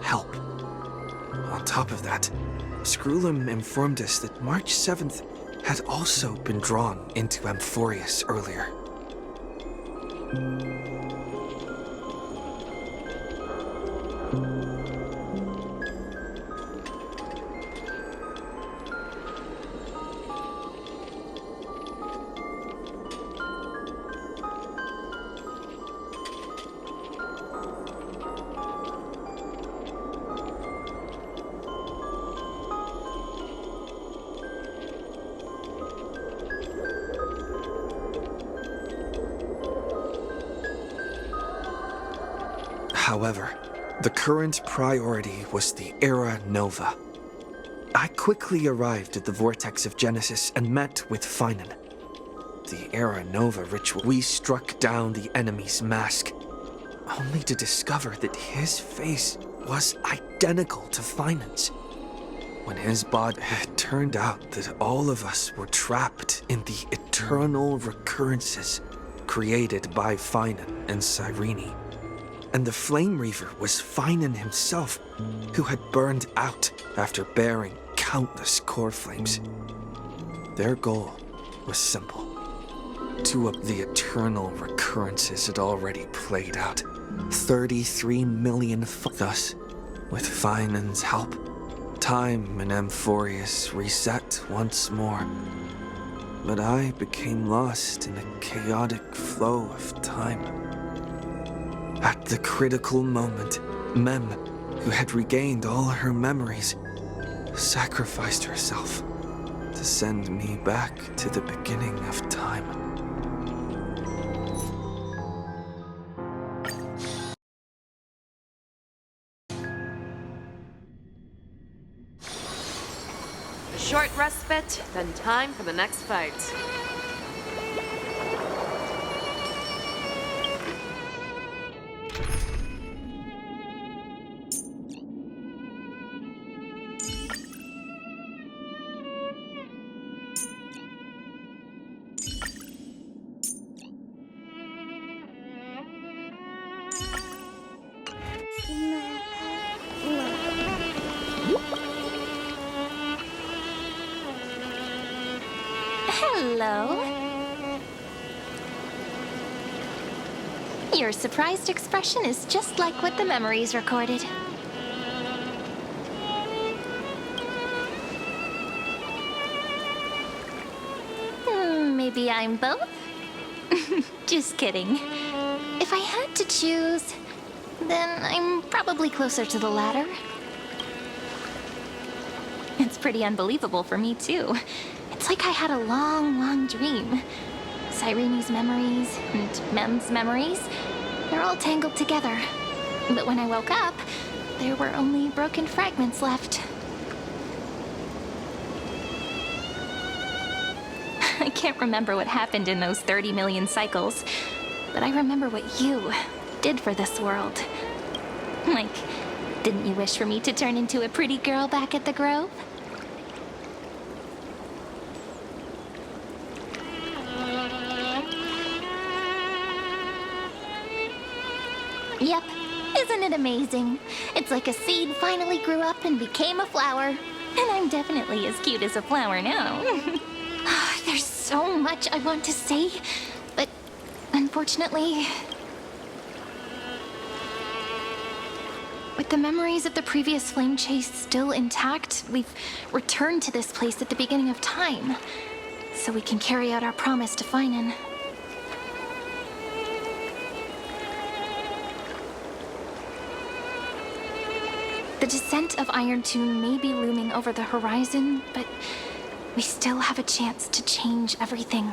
help. On top of that, Screwlim informed us that March 7th had also been drawn into Amphoreus earlier. However, the current priority was the Era Nova. I quickly arrived at the Vortex of Genesis and met with Finan. The Era Nova ritual, we struck down the enemy's mask, only to discover that his face was identical to Finan's. When his body, it turned out that all of us were trapped in the eternal recurrences created by Finan and Cyrene. And the Flame Reaver was Finan himself, who had burned out after bearing countless core flames. Their goal was simple: to up the eternal recurrences had already played out. 33 million. Thus, with Finan's help, time in Amphoreus reset once more. But I became lost in a chaotic flow of time. At the critical moment, Mem, who had regained all her memories, sacrificed herself to send me back to the beginning of time. A short respite, then time for the next fight. Hello. Your surprised expression is just like what the memories recorded. Maybe I'm both? Just kidding. If I had to choose, then I'm probably closer to the latter. It's pretty unbelievable for me, too. It's like I had a long, long dream. Cyrene's memories and Mem's memories, they're all tangled together. But when I woke up, there were only broken fragments left. I can't remember what happened in those 30 million cycles, but I remember what you did for this world. Like, didn't you wish for me to turn into a pretty girl back at the Grove? Yep, isn't it amazing? It's like a seed finally grew up and became a flower. And I'm definitely as cute as a flower now. There's so much I want to say, but unfortunately... With the memories of the previous flame chase still intact, we've returned to this place at the beginning of time, so we can carry out our promise to Finan. The descent of Iron Tomb may be looming over the horizon, but we still have a chance to change everything.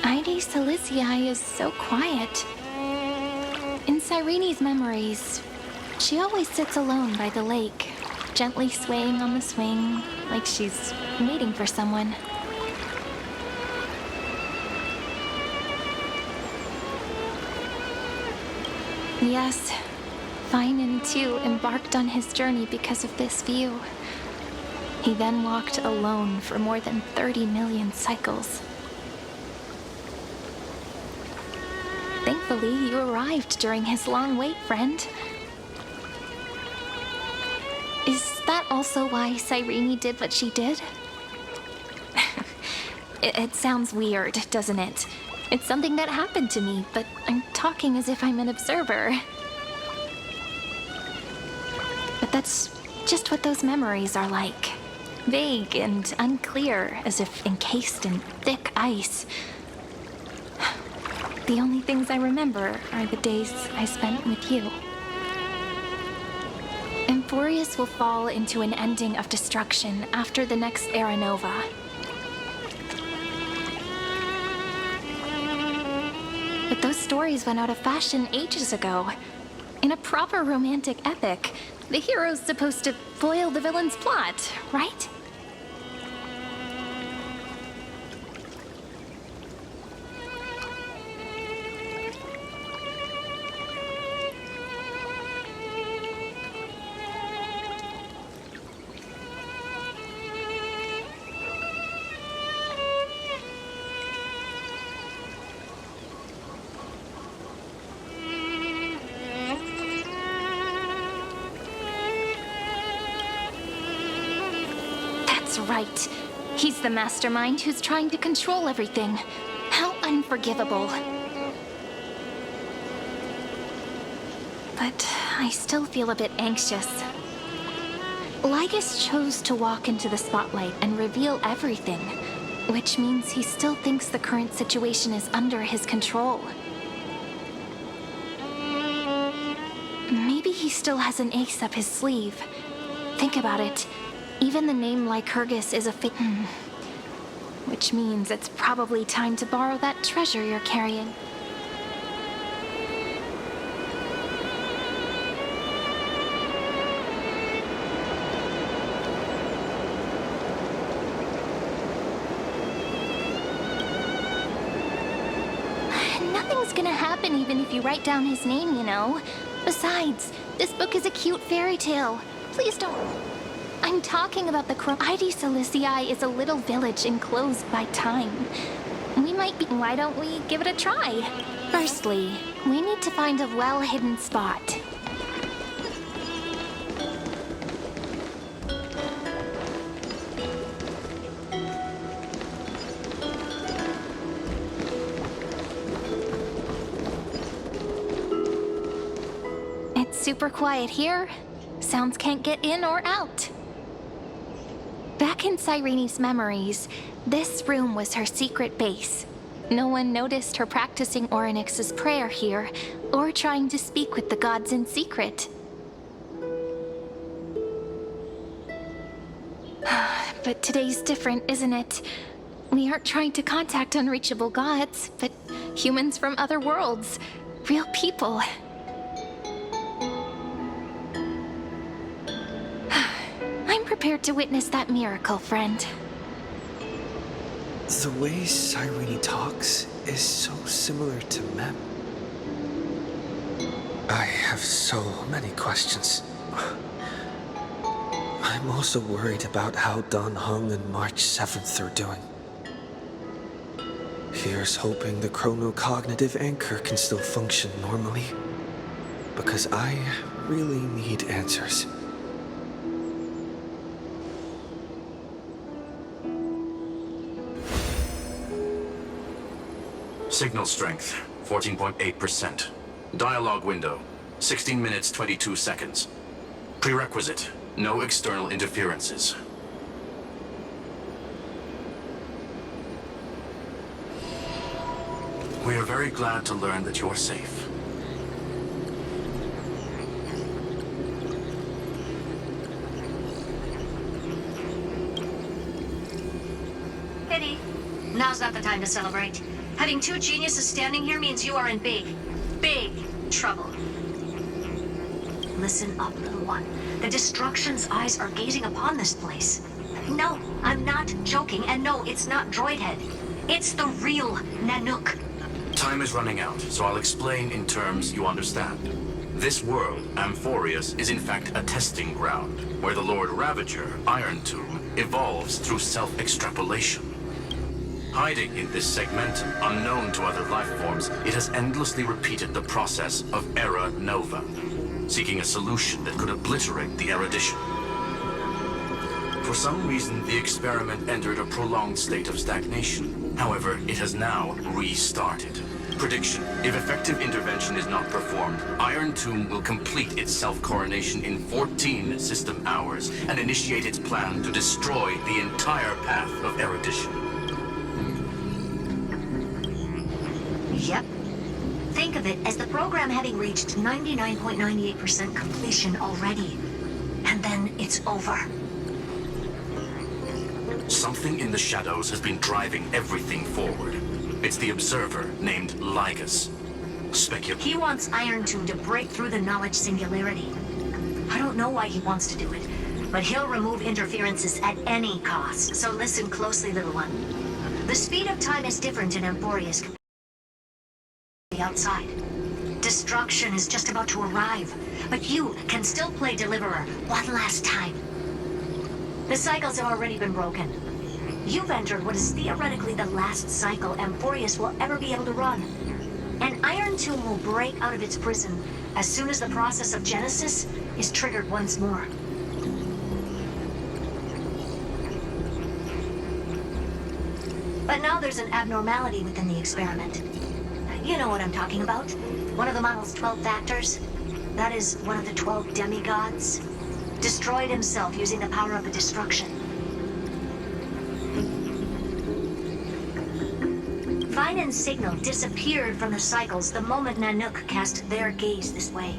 Ide Silicii is so quiet. In Cyrene's memories, she always sits alone by the lake, gently swaying on the swing, like she's waiting for someone. Yes, Finan too embarked on his journey because of this view. He then walked alone for more than 30 million cycles. Thankfully, you arrived during his long wait, friend. Is that also why Cyrene did what she did? It sounds weird, doesn't it? It's something that happened to me, but I'm talking as if I'm an observer. But that's just what those memories are like. Vague and unclear, as if encased in thick ice. The only things I remember are the days I spent with you. Amphoreus will fall into an ending of destruction after the next Era Nova. But those stories went out of fashion ages ago. In a proper romantic epic, the hero's supposed to foil the villain's plot, right? Right. He's the mastermind who's trying to control everything. How unforgivable. But I still feel a bit anxious. Lygus chose to walk into the spotlight and reveal everything, which means he still thinks the current situation is under his control. Maybe he still has an ace up his sleeve. Think about it. Even the name Lycurgus is a which means it's probably time to borrow that treasure you're carrying. Nothing's gonna happen even if you write down his name, you know. Besides, this book is a cute fairy tale. Please don't... I'm talking about the Ide Silicii is a little village enclosed by time. We might be... Why don't we give it a try? Firstly, we need to find a well-hidden spot. It's super quiet here. Sounds can't get in or out. Back in Cyrene's memories, this room was her secret base. No one noticed her practicing Orynyx's prayer here, or trying to speak with the gods in secret. But today's different, isn't it? We aren't trying to contact unreachable gods, but humans from other worlds. Real people. I'm prepared to witness that miracle, friend. The way Cyrene talks is so similar to Mem. I have so many questions. I'm also worried about how Dan Heng and March 7th are doing. Here's hoping the chronocognitive anchor can still function normally. Because I really need answers. Signal strength, 14.8%. Dialogue window, 16 minutes 22 seconds. Prerequisite, no external interferences. We are very glad to learn that you're safe. Pity. Now's not the time to celebrate. Having two geniuses standing here means you are in big trouble. Listen up, little one. The Destruction's eyes are gazing upon this place. No, I'm not joking, and no, it's not Droidhead. It's the real Nanook. Time is running out, so I'll explain in terms you understand. This world, Amphoreus, is in fact a testing ground, where the Lord Ravager, Iron Tomb, evolves through self-extrapolation. Hiding in this segmentum, unknown to other life forms, it has endlessly repeated the process of era nova, seeking a solution that could obliterate the erudition. For some reason, the experiment entered a prolonged state of stagnation. However, it has now restarted. Prediction: if effective intervention is not performed, Iron Tomb will complete its self-coronation in 14 system hours and initiate its plan to destroy the entire path of erudition. Yep. Think of it as the program having reached 99.98% completion already. And then it's over. Something in the shadows has been driving everything forward. It's the observer named Lygus. He wants Iron Tomb to break through the knowledge singularity. I don't know why he wants to do it, but he'll remove interferences at any cost. So listen closely, little one. The speed of time is different in Amphoreus compared to the outside. Destruction is just about to arrive, but you can still play Deliverer one last time. The cycles have already been broken. You've entered what is theoretically the last cycle Amphoreus will ever be able to run. And Iron Tomb will break out of its prison as soon as the process of Genesis is triggered once more. But now there's an abnormality within the experiment. You know what I'm talking about. One of the model's 12 factors. That is one of the 12 demigods. Destroyed himself using the power of the destruction. Vinan's signal disappeared from the cycles the moment Nanook cast their gaze this way.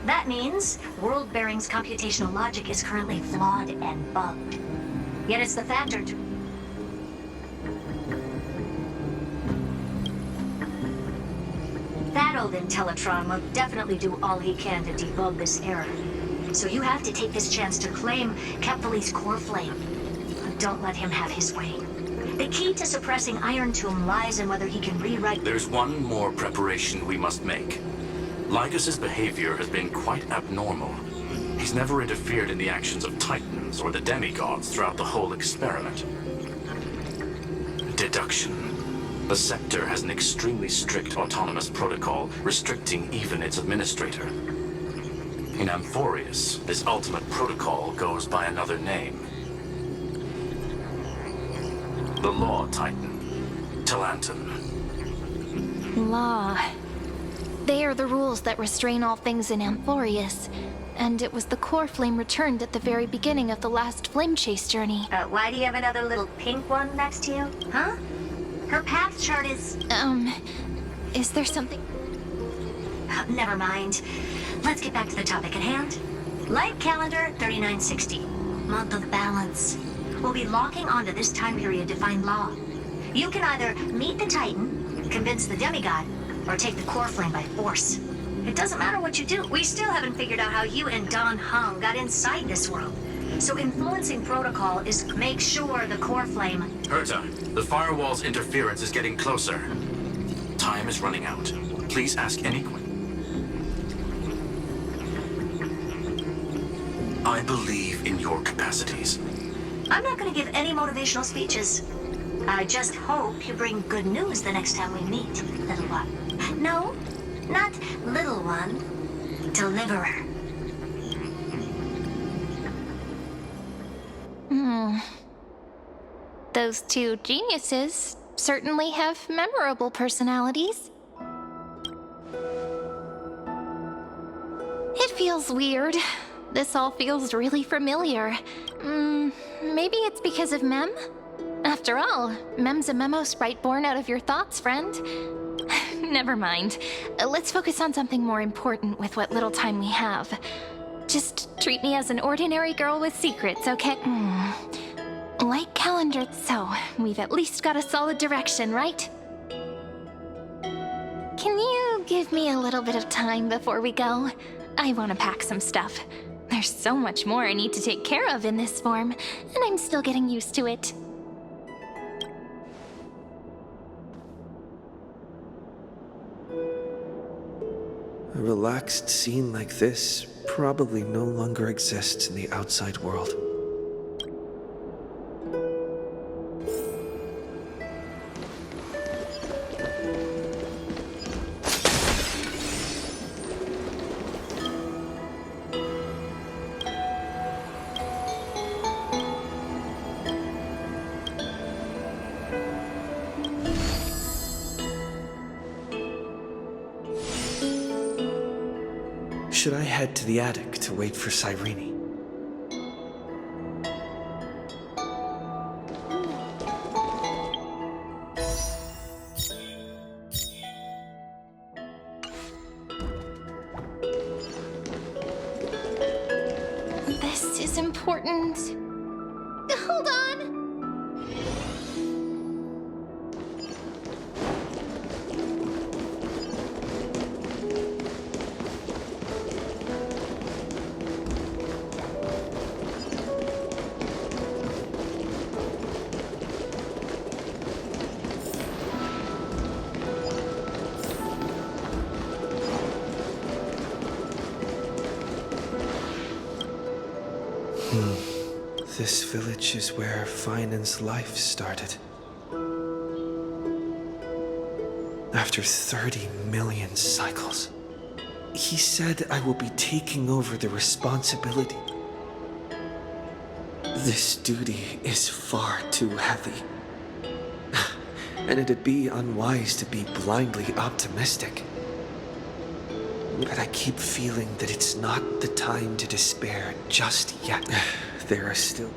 That means World Bearing's computational logic is currently flawed and bugged. Yet it's the factor to... That old Intellitron will definitely do all he can to debug this error. So you have to take this chance to claim Kepfali's core flame. Don't let him have his way. The key to suppressing Iron Tomb lies in whether he can rewrite... There's one more preparation we must make. Lygus's behavior has been quite abnormal. He's never interfered in the actions of Titans or the demigods throughout the whole experiment. Deduction. The Scepter has an extremely strict autonomous protocol, restricting even its administrator. In Amphoreus, this ultimate protocol goes by another name. The Law Titan, Talanton. Law. They are the rules that restrain all things in Amphoreus. And it was the core flame returned at the very beginning of the last flame chase journey. Why do you have another little pink one next to you? Huh? Her path chart is... Is there something... Never mind. Let's get back to the topic at hand. Light calendar 3960. Month of balance. We'll be locking onto this time period to find Law. You can either meet the Titan, convince the demigod, or take the core flame by force. It doesn't matter what you do. We still haven't figured out how you and Don Hung got inside this world. So influencing protocol is make sure the core flame... Herta, the firewall's interference is getting closer. Time is running out. Please ask any question. I believe in your capacities. I'm not going to give any motivational speeches. I just hope you bring good news the next time we meet, little one. No, not little one. Deliverer. Those two geniuses certainly have memorable personalities. It feels weird. This all feels really familiar. Maybe it's because of Mem? After all, Mem's a memo sprite born out of your thoughts, friend. Never mind. Let's focus on something more important with what little time we have. Just treat me as an ordinary girl with secrets, okay? Light calendar, so we've at least got a solid direction, right? Can you give me a little bit of time before we go? I want to pack some stuff. There's so much more I need to take care of in this form, and I'm still getting used to it. A relaxed scene like this probably no longer exists in the outside world. should I head to the attic to wait for Cyrene? This is important. Hold on. This village is where Finan's life started. After 30 million cycles, he said I will be taking over the responsibility. This duty is far too heavy. And it'd be unwise to be blindly optimistic. But I keep feeling that it's not the time to despair just yet. There are still...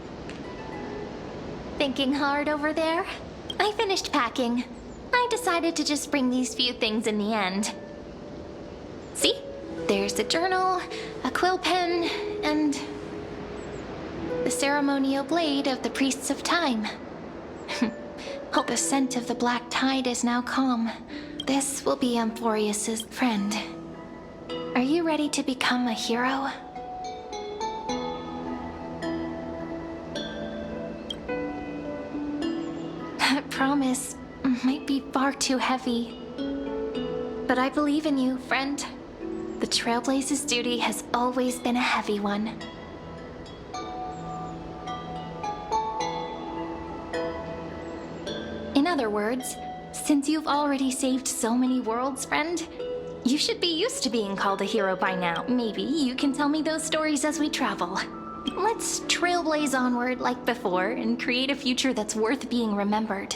Thinking hard over there? I finished packing. I decided to just bring these few things in the end. See? There's a journal, a quill pen, and... the ceremonial blade of the Priests of Time. Hope the scent of the black tide is now calm. This will be Amphoreus' friend. Are you ready to become a hero? That promise might be far too heavy. But I believe in you, friend. The Trailblaze's duty has always been a heavy one. In other words, since you've already saved so many worlds, friend, you should be used to being called a hero by now. Maybe you can tell me those stories as we travel. Let's trailblaze onward like before and create a future that's worth being remembered.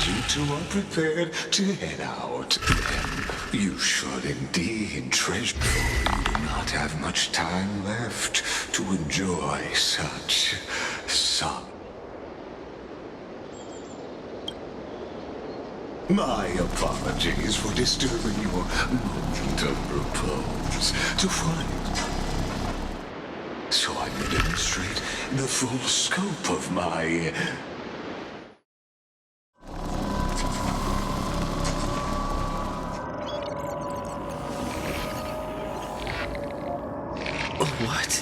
You two are prepared to head out. You should indeed treasure. You do not have much time left to enjoy such. My apologies for disturbing your moment of repose. To find. So I may demonstrate the full scope of my... What?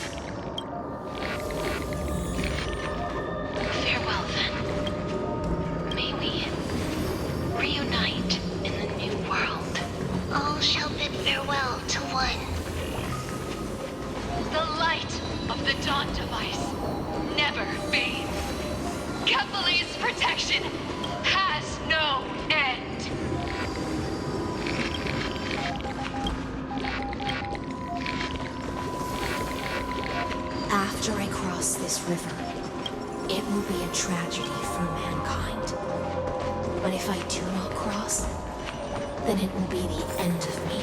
Farewell, then. May we reunite in the new world. All shall bid farewell to one. The light of the dawn device never fades. Kepale's protection has no end. After I cross this river, it will be a tragedy for mankind. But if I do not cross, then it will be the end of me.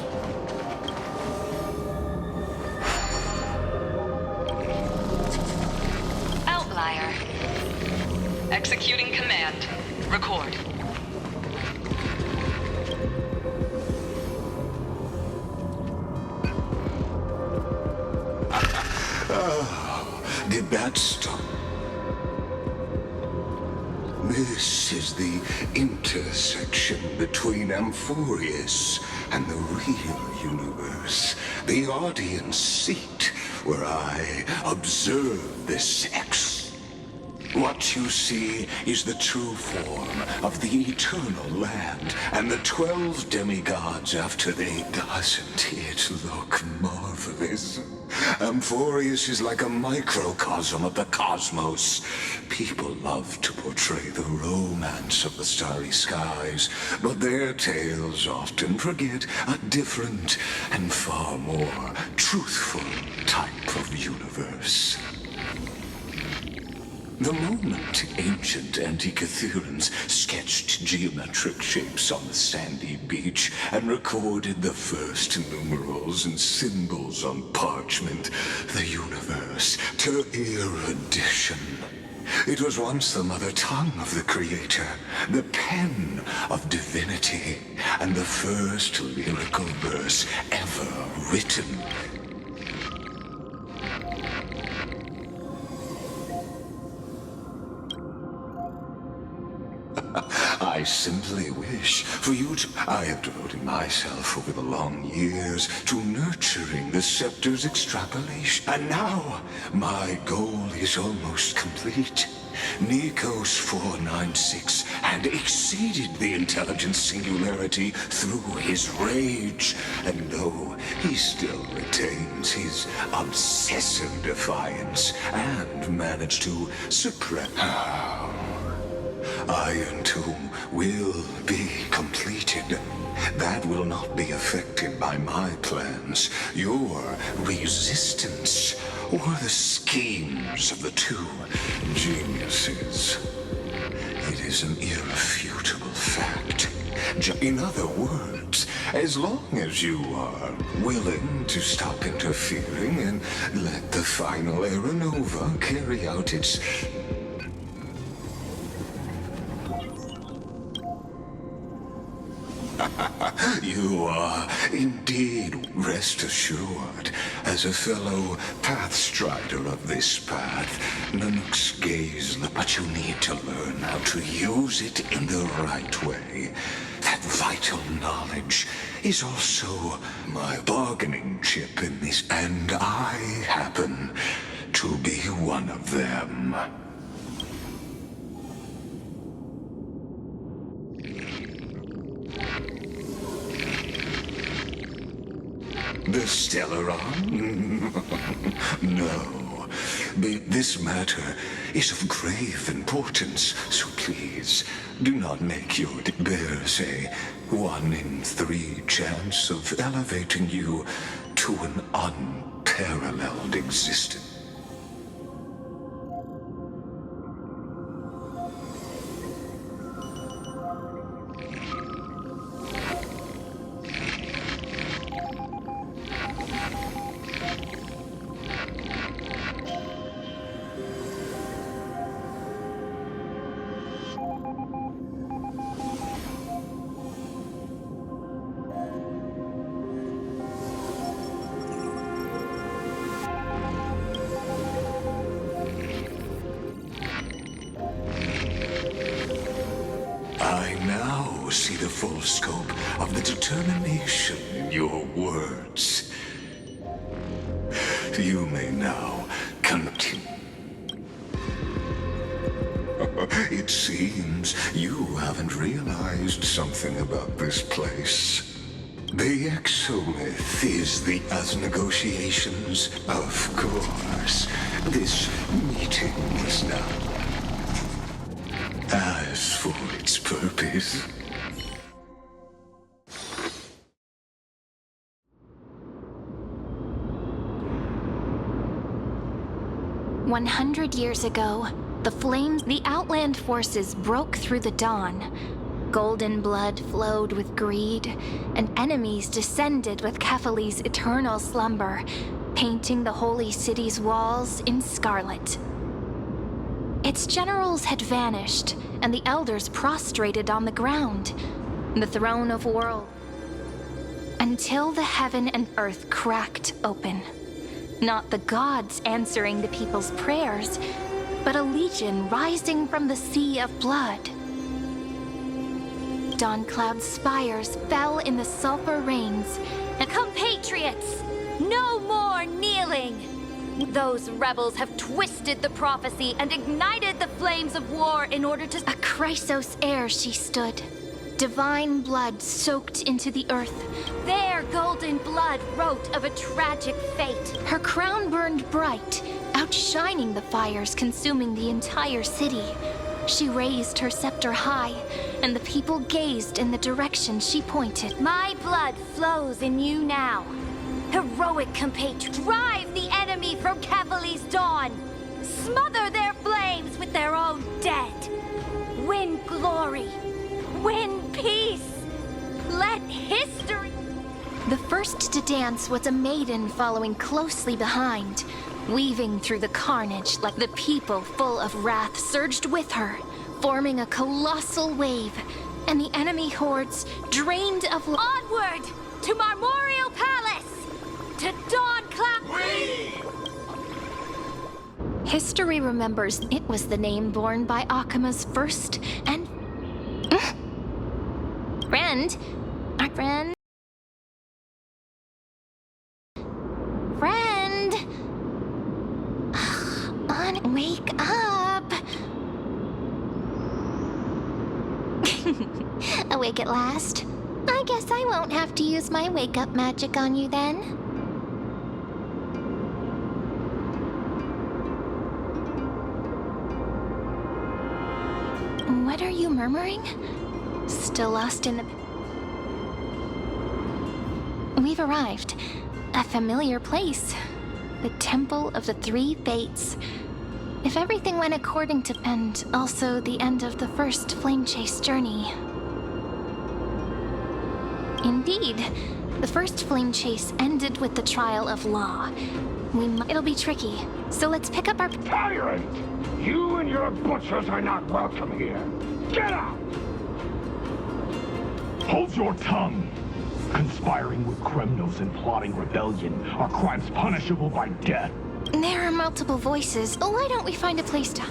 Outlier. Executing command. Record. Did that stop? This is the intersection between Amphoreus and the real universe. The audience seat where I observe this What you see is the true form of the eternal land and the 12 demigods after they. Doesn't it look marvelous? Amphoreus is like a microcosm of the cosmos. People love to portray the romance of the starry skies, but their tales often forget a different and far more truthful type of universe. The moment ancient Antikytherians sketched geometric shapes on the sandy beach and recorded the first numerals and symbols on parchment, the universe to erudition. It was once the mother tongue of the Creator, the pen of divinity, and the first lyrical verse ever written. I simply wish for you to... I have devoted myself over the long years to nurturing the scepter's extrapolation. And now, my goal is almost complete. Nikos 496 had exceeded the intelligence singularity through his rage. And though he still retains his obsessive defiance and managed to suppress... Iron Tomb will be completed. That will not be affected by my plans, your resistance, or the schemes of the two geniuses. It is an irrefutable fact. In other words, as long as you are willing to stop interfering and let the final Era Nova carry out its... You are indeed, rest assured, as a fellow pathstrider of this path, Nanook's gaze, but you need to learn how to use it in the right way. That vital knowledge is also my bargaining chip in this, and I happen to be one of them. The Stellaron? No. This matter is of grave importance, so please do not make your bears a 1 in 3 chance of elevating you to an unparalleled existence. I now see the full scope of the determination in your words. You may now continue. It seems you haven't realized something about this place. The exomyth is the as negotiations, of course. This meeting is now. As for its purpose... 100 years ago, the Outland forces broke through the dawn. Golden blood flowed with greed, and enemies descended with Kephali's eternal slumber, painting the holy city's walls in scarlet. Its generals had vanished, and the elders prostrated on the ground, the throne of world, until the heaven and earth cracked open. Not the gods answering the people's prayers, but a legion rising from the sea of blood. Dawncloud's spires fell in the sulfur rains, and compatriots, no more kneeling! Those rebels have twisted the prophecy and ignited the flames of war in order to... A Chrysos heir she stood. Divine blood soaked into the earth. Their golden blood wrote of a tragic fate. Her crown burned bright, outshining the fires consuming the entire city. She raised her scepter high, and the people gazed in the direction she pointed. My blood flows in you now. Heroic compatriots, drive the enemy from Kephali's dawn! Smother their flames with the glory. Win peace. Let history... The first to dance was a maiden following closely behind, weaving through the carnage like the people full of wrath surged with her, forming a colossal wave, and the enemy hordes drained of... Onward! To Marmorial Palace! To Dawn Cloud... History remembers it was the name borne by Akima's first and... friend? Our friend? Friend! Wake up! Awake at last? I guess I won't have to use my wake-up magic on you then. What are you murmuring? Still lost in the... We've arrived. A familiar place. The Temple of the Three Fates. If everything went according to... And also the end of the first flame chase journey. Indeed. The first flame chase ended with the trial of law. It'll be tricky, so let's pick up our... Tyrant! You and your butchers are not welcome here. Get out! Hold your tongue! Conspiring with Kremnos and plotting rebellion are crimes punishable by death. There are multiple voices. Why don't we find a place to...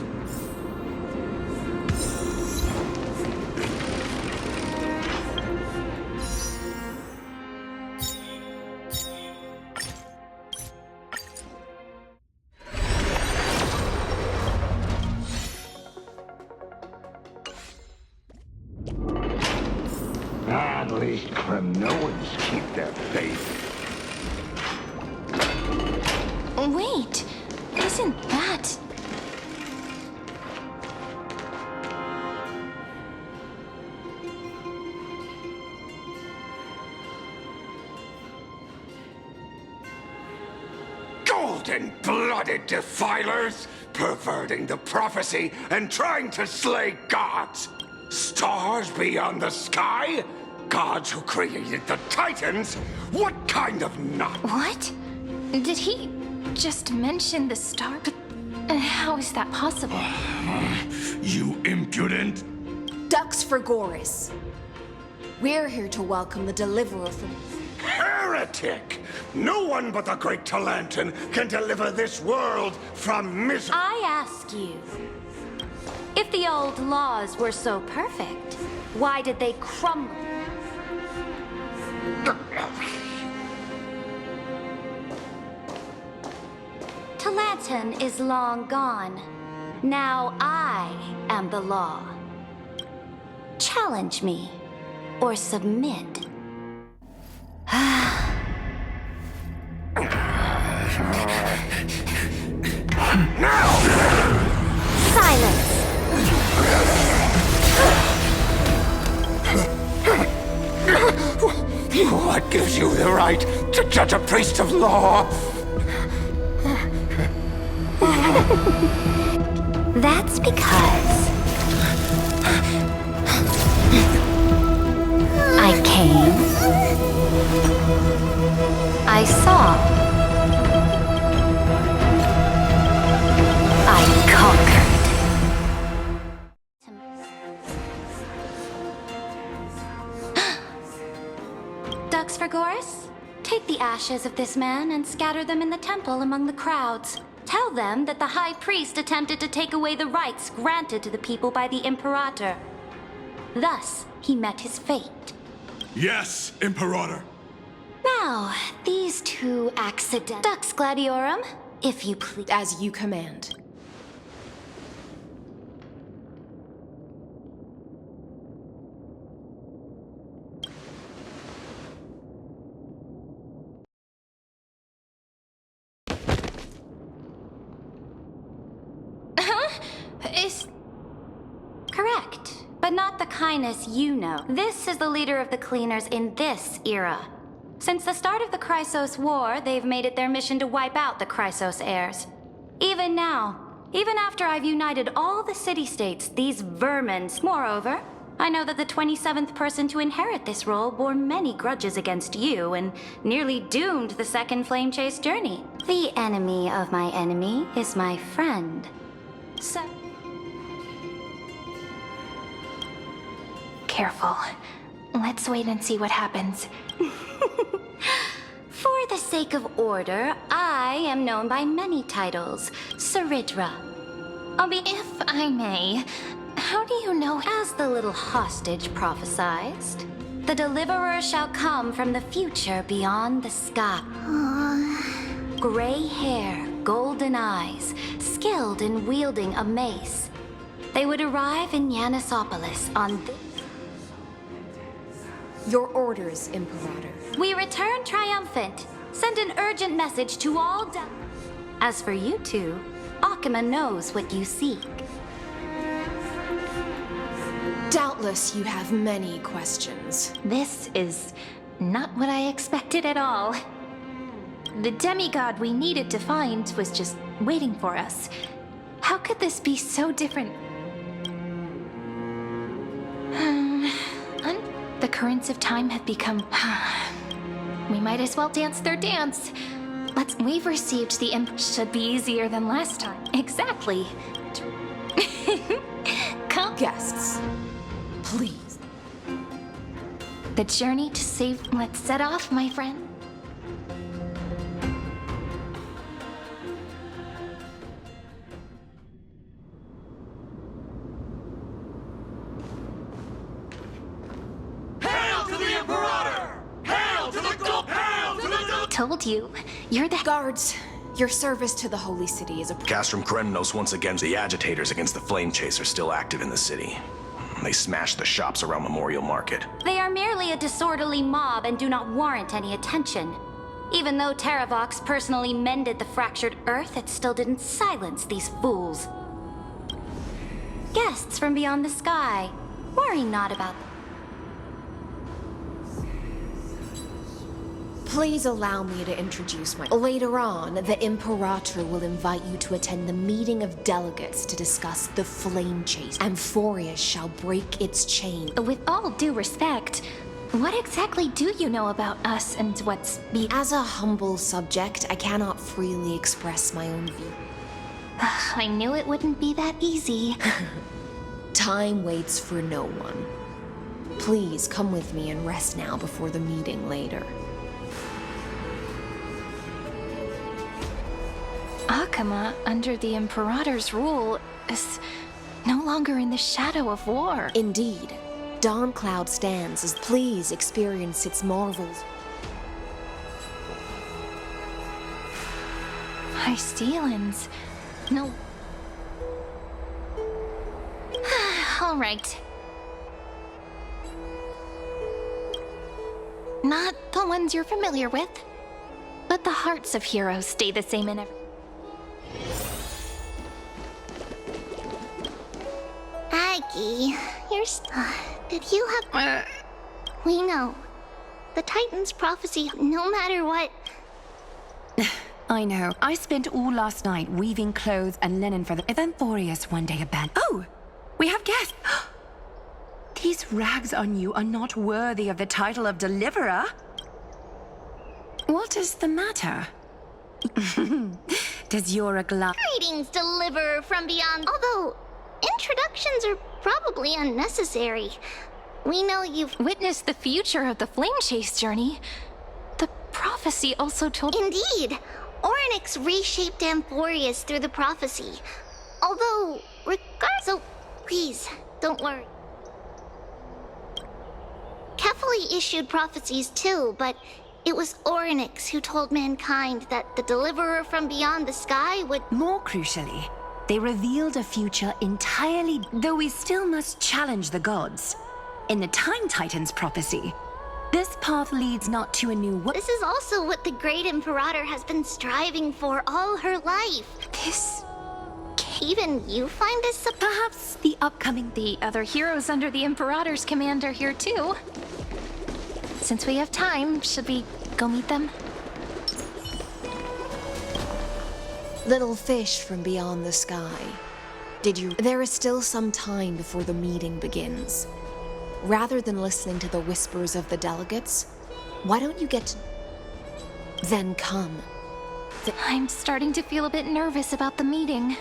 At least Kremnoans keep their faith. Wait, isn't that... Golden-blooded defilers, perverting the prophecy and trying to slay gods. Stars beyond the sky? Gods who created the Titans? What kind of nut? What? Did he just mention the star? But how is that possible? You impudent! Dux for Goris. We're here to welcome the deliverer from... Heretic! No one but the great Talantin can deliver this world from misery. I ask you, if the old laws were so perfect, why did they crumble? Talantin is long gone. Now I am the law. Challenge me, or submit. Silence! What gives you the right to judge a priest of law? That's because I came, I saw, I conquered. Dux for Goris, take the ashes of this man and scatter them in the temple among the crowds. Tell them that the High Priest attempted to take away the rights granted to the people by the Imperator. Thus, he met his fate. Yes, Imperator. Now, these two accident... Dux Gladiorum, if you please. As you command. Is... Correct, but not the kindness you know. This is the leader of the Cleaners in this era. Since the start of the Chrysos War, they've made it their mission to wipe out the Chrysos heirs. Even now, Even after I've united all the city-states, these vermins. Moreover, I know that the 27th person to inherit this role bore many grudges against you and nearly doomed the second Flame Chase journey. The enemy of my enemy is my friend. So... Careful. Let's wait and see what happens. For the sake of order, I am known by many titles. Saridra. If I may, how do you know? As the little hostage prophesized, the deliverer shall come from the future beyond the sky. Gray hair, golden eyes, skilled in wielding a mace. They would arrive in Yanisopolis on this. Your orders, Imperator. We return triumphant. Send an urgent message to all As for you two, Akima knows what you seek. Doubtless you have many questions. This is not what I expected at all. The demigod we needed to find was just waiting for us. How could this be so different? The currents of time have become... We might as well dance their dance. We've received the should be easier than last time. Exactly. Come. Guests, please. The journey to save... Let's set off, my friend. Told you, you're the guards. Your service to the Holy City is a... Castrum Kremnos once again. The agitators against the Flame Chase are still active in the city. They smashed the shops around Memorial Market. They are merely a disorderly mob and do not warrant any attention. Even though Terravox personally mended the fractured earth, it still didn't silence these fools. Guests from beyond the sky. Worry not about them. Please allow me to introduce my... Later on, the Imperator will invite you to attend the meeting of delegates to discuss the Flame Chase. Amphoreus shall break its chain. With all due respect, what exactly do you know about us and what's As a humble subject, I cannot freely express my own view. I knew it wouldn't be that easy. Time waits for no one. Please come with me and rest now before the meeting later. Akima, under the Imperator's rule, is no longer in the shadow of war. Indeed. Dawn Cloud stands as please experience its marvels. High Steelans. No. All right. Not the ones you're familiar with, but the hearts of heroes stay the same in every... Aggie, did you have... We know. The Titan's prophecy, no matter what... I know. I spent all last night weaving clothes and linen for the... If Amphoreus one day abandoned... Oh! We have guests! These rags on you are not worthy of the title of Deliverer. What is the matter? Does your glass... Greetings, Deliverer from beyond. Although, introductions are probably unnecessary. We know you've witnessed the future of the Flame Chase journey. The prophecy also told... Indeed! Orynyx reshaped Amphoreus through the prophecy. Although, so please, don't worry. Kefali issued prophecies too, but it was Orynyx who told mankind that the Deliverer from beyond the sky would... More crucially, they revealed a future entirely... Though we still must challenge the gods. In the Time Titan's prophecy, this path leads not to a new world. This is also what the Great Imperator has been striving for all her life. This... Even you find this... Perhaps the upcoming... The other heroes under the Imperator's command are here too. Since we have time, should we go meet them? Little fish from beyond the sky. Did you? There is still some time before the meeting begins. Rather than listening to the whispers of the delegates, why don't you get to... Then come. I'm starting to feel a bit nervous about the meeting.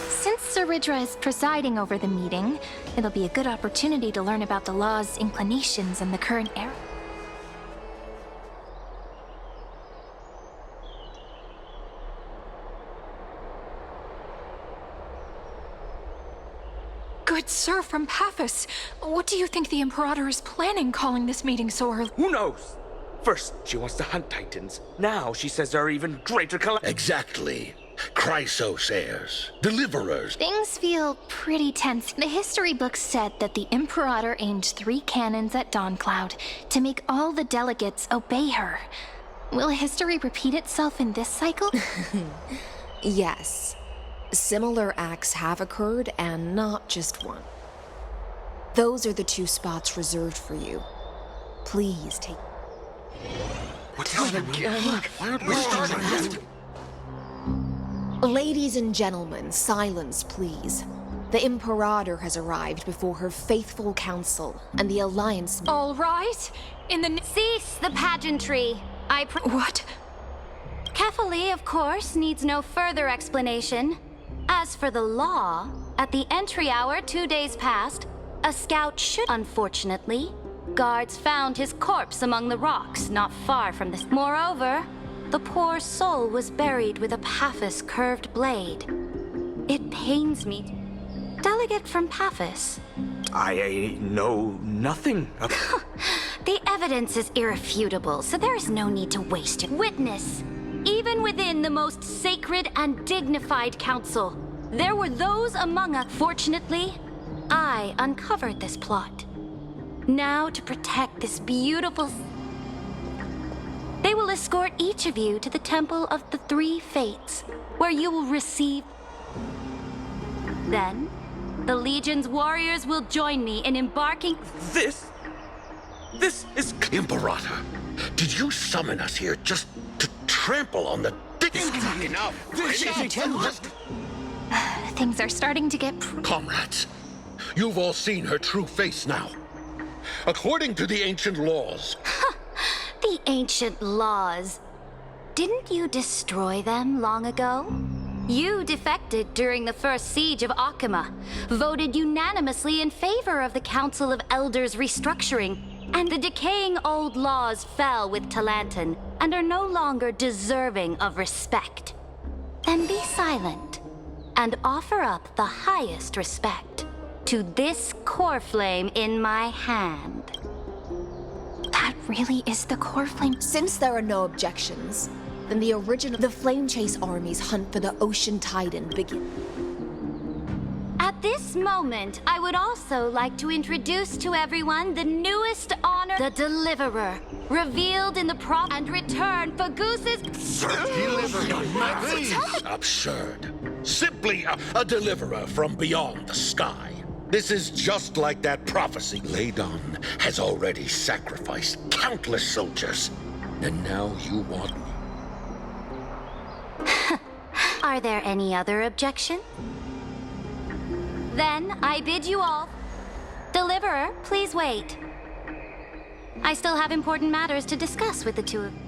Since Saridra is presiding over the meeting, it'll be a good opportunity to learn about the law's inclinations in the current era. Good sir from Paphos, what do you think the Imperator is planning calling this meeting so early? Who knows? First, she wants to hunt Titans. Now she says there are even greater Exactly. Chrysos heirs. Deliverers. Things feel pretty tense. The history books said that the Imperator aimed 3 cannons at Dawncloud to make all the delegates obey her. Will history repeat itself in this cycle? Yes. Similar acts have occurred, and not just one. Those are the 2 spots reserved for you. Please take... What's happening again? Why aren't we starting? Ladies and gentlemen, silence, please. The Imperator has arrived before her faithful council, and the Alliance... All right. Cease the pageantry. What? Kefali, of course, needs no further explanation. As for the law, at the entry hour 2 days past, a scout should... Unfortunately, guards found his corpse among the rocks not far from this. Moreover, the poor soul was buried with a Paphos curved blade. It pains me. Delegate from Paphos. I know nothing. The evidence is irrefutable, so there is no need to waste it. Witness, even within the most sacred and dignified council, there were those among us. Fortunately, I uncovered this plot. Now to protect this beautiful... They will escort each of you to the Temple of the 3 Fates, where you will receive... Then, the Legion's warriors will join me in embarking... This is... Imperator, did you summon us here just to trample on the... Enough! Things are starting to get... Comrades, you've all seen her true face now. According to the ancient laws... The ancient laws. Didn't you destroy them long ago? You defected during the first siege of Akima, voted unanimously in favor of the Council of Elders restructuring, and the decaying old laws fell with Talantan and are no longer deserving of respect. Then be silent and offer up the highest respect to this core flame in my hand. That really is the core flame. Since there are no objections, then the Flame Chase army's hunt for the Ocean Titan begins. At this moment, I would also like to introduce to everyone the newest honor, the Deliverer, revealed in the and return for Goose's... Absurd. Simply a deliverer from beyond the sky. This is just like that prophecy. Ladon has already sacrificed countless soldiers, and now you want me. Are there any other objections? Then I bid you all... Deliverer, please wait. I still have important matters to discuss with the 2 of you.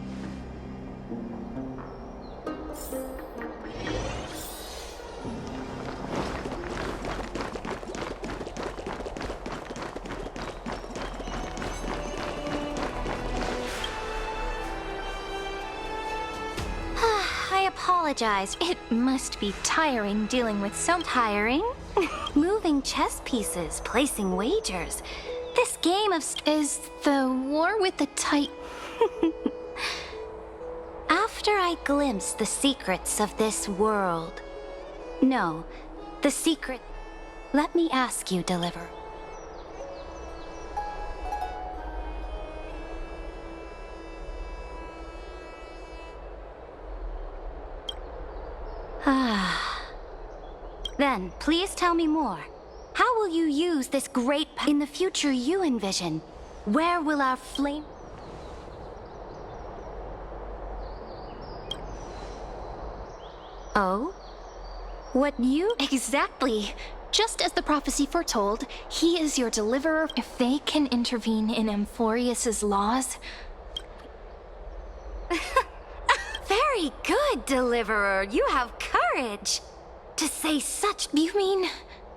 I apologize. It must be tiring dealing with so... Tiring? Moving chess pieces, placing wagers. This game of... Is the war with the Titan... After I glimpse the secrets of this world... No, the secret... Let me ask you, Deliverer. Then, please tell me more. How will you use this great in the future you envision? Where will our flame... Oh? What you? Exactly. Just as the prophecy foretold, he is your deliverer. If they can intervene in Amphoreus's laws... Very good, Deliverer. You have courage. To say such... You mean...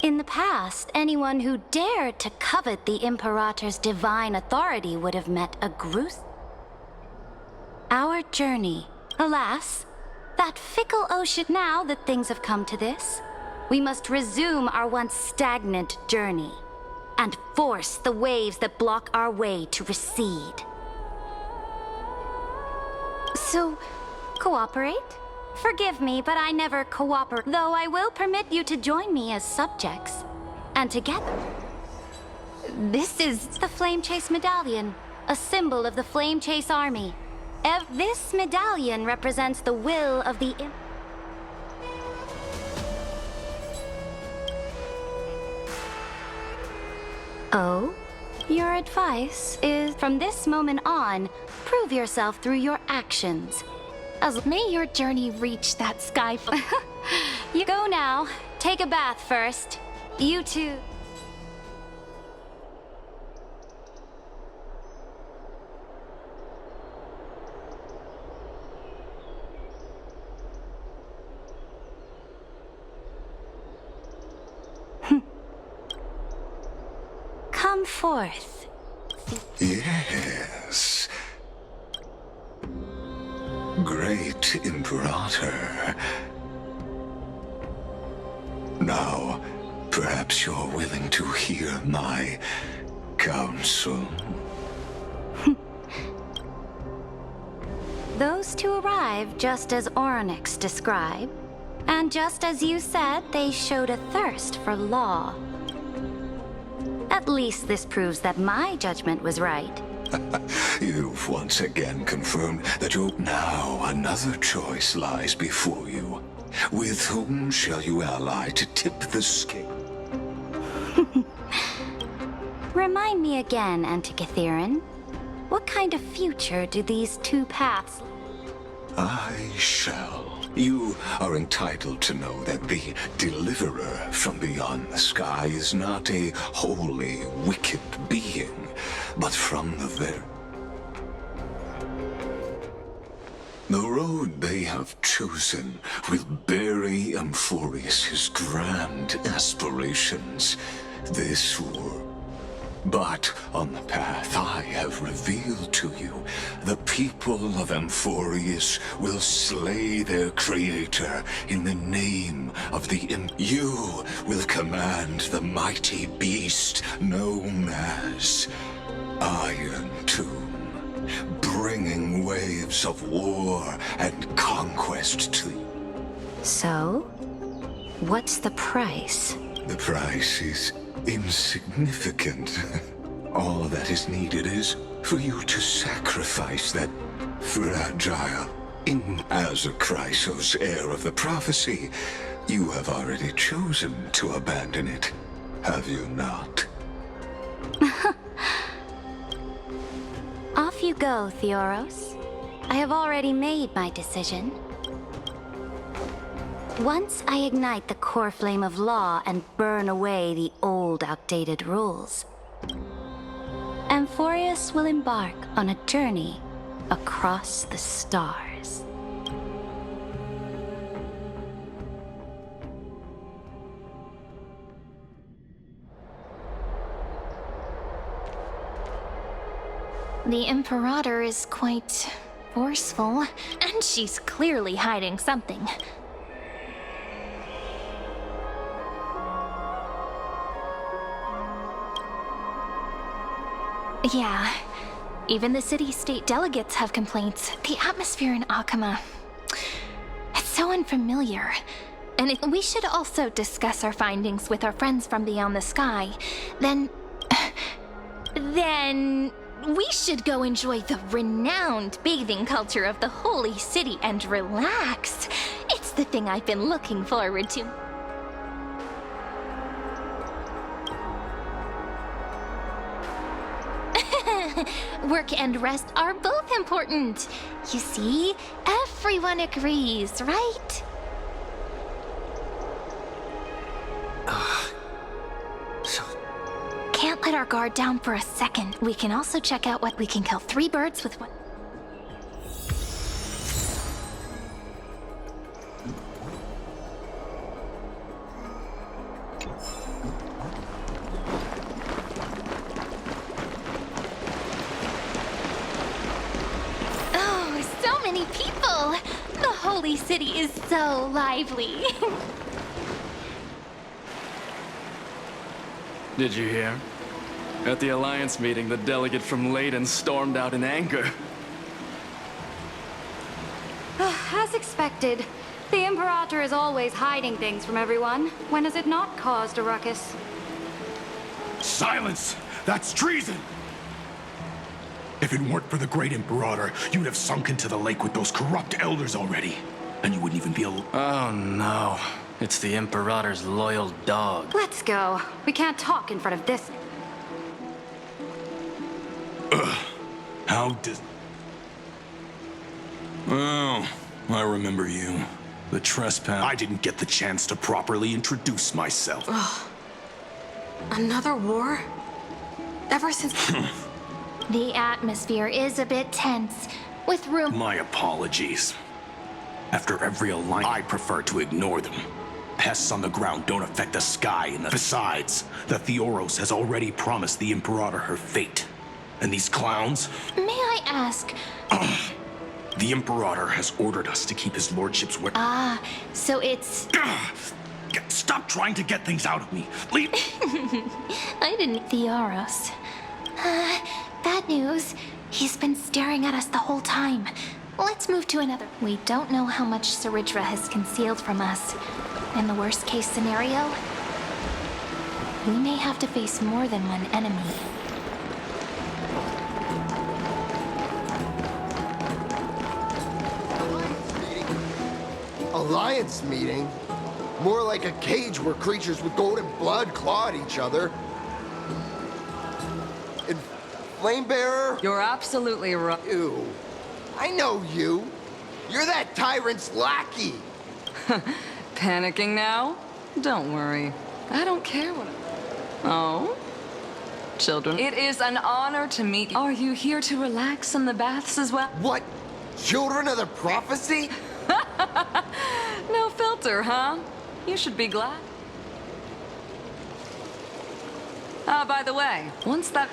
In the past, anyone who dared to covet the Imperator's divine authority would have met a gruesome... Our journey. Alas, that fickle ocean. Now that things have come to this, we must resume our once stagnant journey and force the waves that block our way to recede. So, cooperate? Forgive me, but I never cooperate, though I will permit you to join me as subjects. And together... This is... The Flame Chase Medallion, a symbol of the Flame Chase Army. This medallion represents the will of the Oh? Your advice is, from this moment on, prove yourself through your actions. As may your journey reach that sky... You go now. Take a bath first. You too. Come forth. Yes. Great Imperator. Now, perhaps you're willing to hear my counsel. Those two arrived just as Orynyx described. And just as you said, they showed a thirst for law. At least this proves that my judgment was right. You've once again confirmed that now another choice lies before you. With whom shall you ally to tip the scale? Remind me again, Antikythera. What kind of future do these two paths... I shall. You are entitled to know that the Deliverer from beyond the sky is not a wholly wicked being, but from the very... The road they have chosen will bury Amphoreus' grand aspirations. This war. But on the path I have revealed to you, the people of Amphoreus will slay their creator in the name of the You will command the mighty beast known as Iron Tomb, bringing waves of war and conquest to you. So, what's the price? The price is insignificant. All that is needed is for you to sacrifice that fragile, as a Chrysos, heir of the prophecy. You have already chosen to abandon it, have you not? Off you go, Theoros. I have already made my decision. Once I ignite the core flame of law and burn away the old, outdated rules, Amphoreus will embark on a journey across the stars. The Imperator is quite forceful, and she's clearly hiding something. Yeah, even the city-state delegates have complaints. The atmosphere in Akama, it's so unfamiliar. And if we should also discuss our findings with our friends from beyond the sky, then we should go enjoy the renowned bathing culture of the holy city and relax. It's the thing I've been looking forward to. Work and rest are both important. You see, everyone agrees, right? our guard down for a second. We can also check out what we can kill 3 birds with one. Oh, so many people! The holy city is so lively. Did you hear? At the Alliance meeting, the delegate from Leyden stormed out in anger. As expected, the Imperator is always hiding things from everyone. When has it not caused a ruckus? Silence! That's treason! If it weren't for the great Imperator, you'd have sunk into the lake with those corrupt elders already. And you wouldn't even be able... Oh no. It's the Imperator's loyal dog. Let's go. We can't talk in front of this. How does... Oh, I remember you. The trespass... I didn't get the chance to properly introduce myself. Ugh. Another war? Ever since... The atmosphere is a bit tense, with room... My apologies. After every alliance, I prefer to ignore them. Pests on the ground don't affect the sky, and besides, the Theoros has already promised the Imperator her fate. And these clowns? May I ask... The Imperator has ordered us to keep his lordship's word. Ah, so it's... Stop trying to get things out of me. Leave... I didn't... Theoros. Bad news. He's been staring at us the whole time. Let's move to another. We don't know how much Saridra has concealed from us. In the worst case scenario, we may have to face more than one enemy. Alliance meeting? More like a cage where creatures with golden blood claw at each other. And Flamebearer? You're absolutely right. Ew. I know you. You're that tyrant's lackey. Panicking now? Don't worry. I don't care what... Oh? Children, it is an honor to meet you. Are you here to relax in the baths as well? What? Children of the prophecy? No filter, huh? You should be glad. Ah, by the way, once that